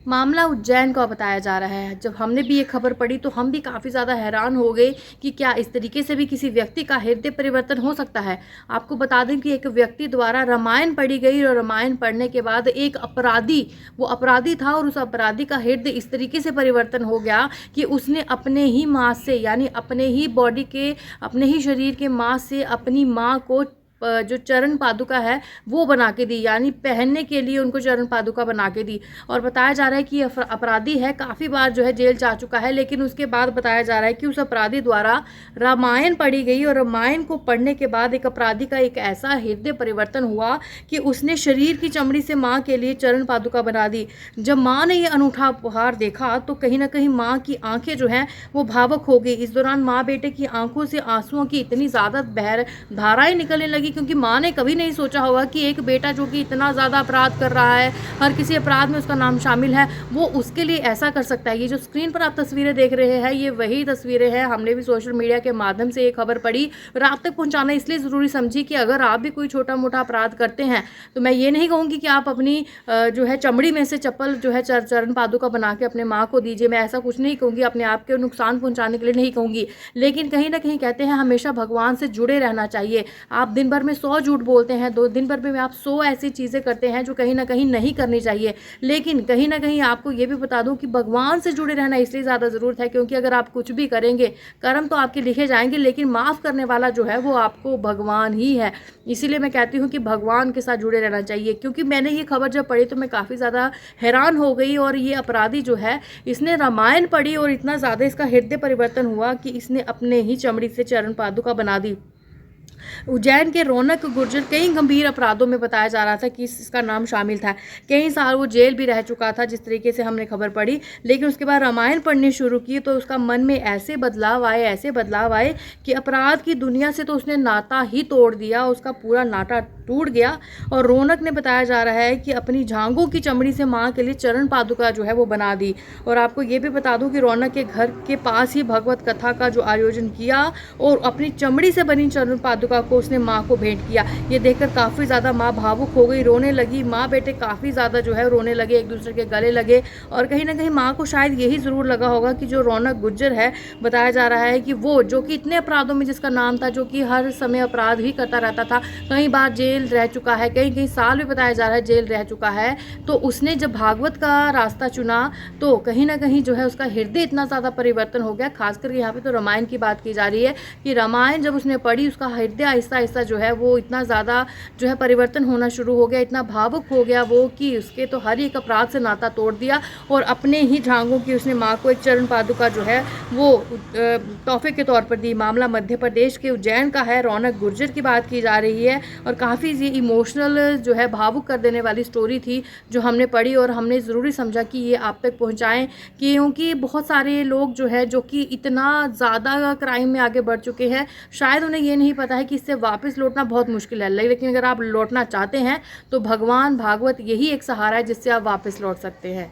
मामला उज्जैन का बताया जा रहा है। जब हमने भी ये खबर पढ़ी तो हम भी काफ़ी ज़्यादा हैरान हो गए कि क्या इस तरीके से भी किसी व्यक्ति का हृदय परिवर्तन हो सकता है। आपको बता दें कि एक व्यक्ति द्वारा रामायण पढ़ी गई और रामायण पढ़ने के बाद एक अपराधी, वो अपराधी था और उस अपराधी का हृदय इस तरीके से परिवर्तन हो गया कि उसने अपने ही मांस से, यानी अपने ही बॉडी के, अपने ही शरीर के मांस से अपनी माँ को जो चरण पादुका है वो बना के दी, यानी पहनने के लिए उनको चरण पादुका बना के दी। और बताया जा रहा है कि अपराधी है, काफ़ी बार जो है जेल जा चुका है, लेकिन उसके बाद बताया जा रहा है कि उस अपराधी द्वारा रामायण पढ़ी गई और रामायण को पढ़ने के बाद एक अपराधी का एक ऐसा हृदय परिवर्तन हुआ कि उसने शरीर की चमड़ी से माँ के लिए चरण पादुका बना दी। जब माँ ने ये अनूठा उपहार देखा तो कहीं ना कहीं माँ की आंखें जो हैं वो भावुक हो गई। इस दौरान माँ बेटे की आंखों से आंसुओं की इतनी ज़्यादा धाराएं निकलने लगी, क्योंकि माँ ने कभी नहीं सोचा होगा कि एक बेटा जो कि इतना ज़्यादा अपराध कर रहा है, हर किसी अपराध में उसका नाम शामिल है, वो उसके लिए ऐसा कर सकता है। ये जो स्क्रीन पर आप तस्वीरें देख रहे हैं ये वही तस्वीरें हैं। हमने भी सोशल मीडिया के माध्यम से ये खबर पढ़ी और आप तक पहुँचाना इसलिए ज़रूरी समझी कि अगर आप भी कोई छोटा मोटा अपराध करते हैं तो मैं ये नहीं कहूँगी कि आप अपनी जो है चमड़ी में से चप्पल जो है चरण पादुका बना के अपने माँ को दीजिए। मैं ऐसा कुछ नहीं कहूँगी, अपने आप के नुकसान पहुँचाने के लिए नहीं कहूँगी, लेकिन कहीं ना कहीं कहते हैं हमेशा भगवान से जुड़े रहना चाहिए। आप दिन भर में 100 झूठ बोलते हैं, दिन भर में आप 100 ऐसी चीज़ें करते हैं जो कहीं ना कहीं नहीं करनी चाहिए, लेकिन कहीं ना कहीं आपको ये भी बता दूं कि भगवान से जुड़े रहना इसलिए ज़्यादा ज़रूरत है क्योंकि अगर आप कुछ भी करेंगे कर्म तो आपके लिखे जाएंगे, लेकिन माफ़ करने वाला जो है वो आपको भगवान ही है। इसीलिए मैं कहती हूँ कि भगवान के साथ जुड़े रहना चाहिए। क्योंकि मैंने ये खबर जब पढ़ी तो मैं काफ़ी ज़्यादा हैरान हो गई, और ये अपराधी जो है इसने रामायण पढ़ी और इतना ज़्यादा इसका हृदय परिवर्तन हुआ कि इसने अपने ही चमड़ी से चरण पादुका बना दी। उज्जैन के रौनक गुर्जर कई गंभीर अपराधों में बताया जा रहा था कि इसका नाम शामिल था। कई साल वो जेल भी रह चुका था जिस तरीके से हमने खबर पढ़ी, लेकिन उसके बाद रामायण पढ़नी शुरू की तो उसका मन में ऐसे बदलाव आए कि अपराध की दुनिया से तो उसने नाता ही तोड़ दिया, उसका पूरा नाता टूट गया। और रौनक ने बताया जा रहा है कि अपनी जांघों की चमड़ी से माँ के लिए चरण पादुका जो है वो बना दी। और आपको ये भी बता दूं कि रौनक के घर के पास ही भगवत कथा का जो आयोजन किया और अपनी चमड़ी से बनी चरण पादुका को उसने माँ को भेंट किया। ये देखकर काफ़ी ज़्यादा माँ भावुक हो गई, रोने लगी। माँ बेटे काफ़ी ज़्यादा जो है रोने लगे, एक दूसरे के गले लगे। और कहीं ना कहीं माँ को शायद यही ज़रूर लगा होगा कि जो रौनक गुर्जर है, बताया जा रहा है कि वो जो कि इतने अपराधों में जिसका नाम था, जो कि हर समय अपराध ही करता रहता था, कई बार जेल रह चुका है, कई साल भी बताया जा रहा है जेल रह चुका है, तो उसने जब भागवत का रास्ता चुना तो कहीं ना कहीं जो है उसका हृदय इतना ज़्यादा परिवर्तन हो गया। खासकर यहाँ पे तो रामायण की बात की जा रही है कि रामायण जब उसने पढ़ी उसका हृदय आहिस्ता आहिस्ता जो है वो इतना ज़्यादा जो है परिवर्तन होना शुरू हो गया, इतना भावुक हो गया वो कि उसके तो हर एक अपराध से नाता तोड़ दिया और अपने ही जांघों की उसने माँ को एक चरण पादुका जो है वो तोहफे के तौर पर दी। मामला मध्य प्रदेश के उज्जैन का है, रौनक गुर्जर की बात की जा रही है और काफ़ी इमोशनल जो है भावुक कर देने वाली स्टोरी थी जो हमने पढ़ी और हमने ज़रूरी समझा कि ये आप तक पहुँचाएँ, क्योंकि बहुत सारे लोग जो है जो कि इतना ज़्यादा क्राइम में आगे बढ़ चुके हैं, शायद उन्हें ये नहीं पता है कि इससे वापस लौटना बहुत मुश्किल है, लेकिन अगर आप लौटना चाहते हैं तो भगवान भागवत यही एक सहारा है जिससे आप वापस लौट सकते हैं।